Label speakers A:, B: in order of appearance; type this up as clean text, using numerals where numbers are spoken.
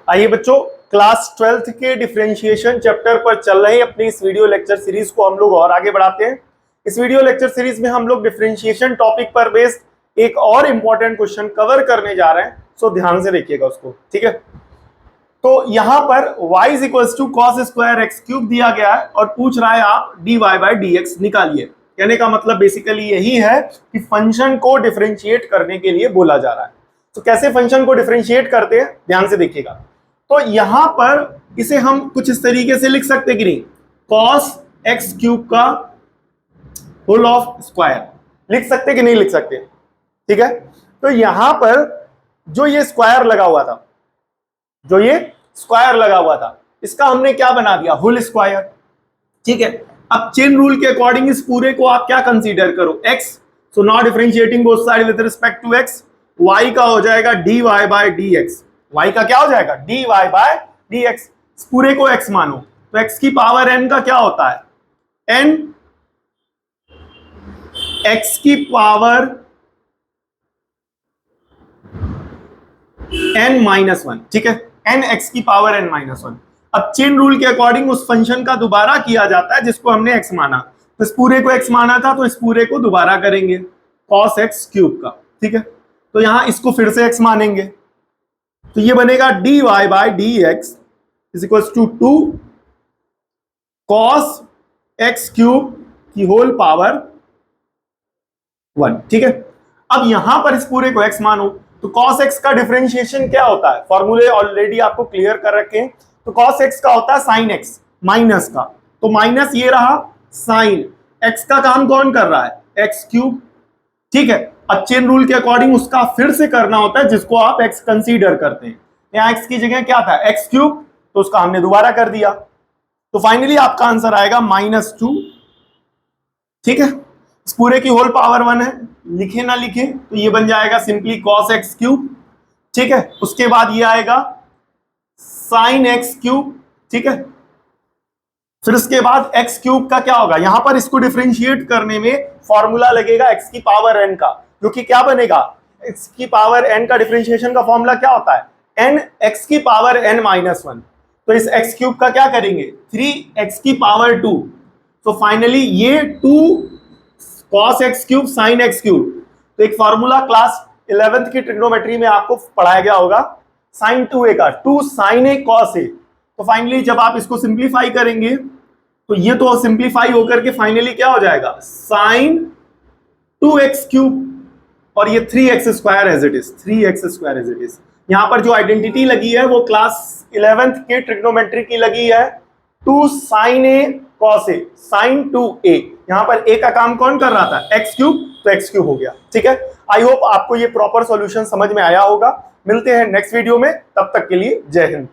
A: आइए बच्चों, class 12th के डिफरेंशिएशन चैप्टर पर चल रहे अपनी इस वीडियो लेक्चर सीरीज को हम लोग और आगे बढ़ाते हैं। इस वीडियो लेक्चर सीरीज में हम लोग डिफरेंशिएशन टॉपिक पर बेस्ड एक और इंपॉर्टेंट क्वेश्चन कवर करने जा रहे हैं, सो ध्यान से देखिएगा उसको, ठीक है। तो यहां पर y = cos² x³ दिया गया है और पूछ रहा है आप dy/dx निकालिए। कहने का मतलब बेसिकली यही है कि फंक्शन को डिफरेंशिएट करने के लिए बोला जा रहा है। तो कैसे फंक्शन को डिफरेंशिएट करते हैं, ध्यान से देखिएगा। तो यहां पर इसे हम कुछ इस तरीके से लिख सकते कि नहीं, cos x³ का होल ऑफ स्क्वायर लिख सकते कि नहीं लिख सकते, ठीक है। तो यहां पर जो ये स्क्वायर लगा हुआ था, इसका हमने क्या बना दिया, होल स्क्वायर, ठीक है। अब चेन रूल के अकॉर्डिंग इस पूरे को आप क्या कंसीडर करो, x, so not differentiating both side with respect to x, y का हो जाएगा dy/dx, y का क्या हो जाएगा dy/dx, इस पूरे को x मानो तो x की पावर n का क्या होता है, n, x की पावर n-1, ठीक है, n x की पावर n-1। अब चेन रूल के अकॉर्डिंग उस फंक्शन का दोबारा किया जाता है जिसको हमने x माना, तो इस पूरे को x माना था तो इस पूरे को दोबारा करेंगे cos x³ का, ठीक है। तो यहां इसको फिर से x मानेंगे तो ये बनेगा dy/dx = 2 cos x³ की होल पावर 1, ठीक है। अब यहां पर इस पूरे को x मानो तो cos x का डिफरेंशिएशन क्या होता है, फॉर्मूले ऑलरेडी आपको क्लियर कर रखे हैं। तो cos x का होता है sin x माइनस का, तो माइनस ये रहा sin x का काम कौन कर रहा है, x³, ठीक है। अब चेन रूल के अकॉर्डिंग उसका फिर से करना होता है जिसको आप x कंसीडर करते हैं। यहाँ x की जगह क्या था, x³, तो उसका हमने दोबारा कर दिया, तो फाइनली आपका आंसर आएगा -2, ठीक है। इस पूरे की होल पावर 1 है, लिखे ना लिखे तो ये बन जाएगा सिंपली cos x³, ठीक है। उसके बाद ये आएगा sin x³, ठीक है। फिर उसके बाद x³ का क्या होगा, यहां पर इसको डिफरेंशिएट करने में फॉर्मूला लगेगा x की पावर n का, जो कि क्या बनेगा, x की पावर n का डिफरेंशिएशन का फॉर्मूला क्या होता है, n x की पावर n-1। तो इस x³ का क्या करेंगे, 3x की पावर 2। तो फाइनली ये 2 cos x³ sin x³, तो एक फॉर्मूला क्लास 11th की ट्रिग्नोमेट्री में आपको पढ़ाया गया होगा, sin 2a का 2 sin a cos a। तो फाइनली जब आप इसको सिंप्लीफाई करेंगे तो ये तो सिंप्लीफाई होकर के फाइनली क्या हो जाएगा, sin 2x³ और ये 3x² as it is, 3x² as it is. यहां पर जो आइडेंटिटी लगी है वो क्लास 11th के ट्रिग्नोमेट्री की लगी है, 2 sin a cos a, sin 2a। यहां पर a का काम कौन कर रहा था, x³, तो x³ हो गया, ठीक है। आई होप आपको ये प्रॉपर सॉल्यूशन समझ में आया होगा। मिलते हैं नेक्स्ट वीडियो में, तब तक के लिए जय हिंद।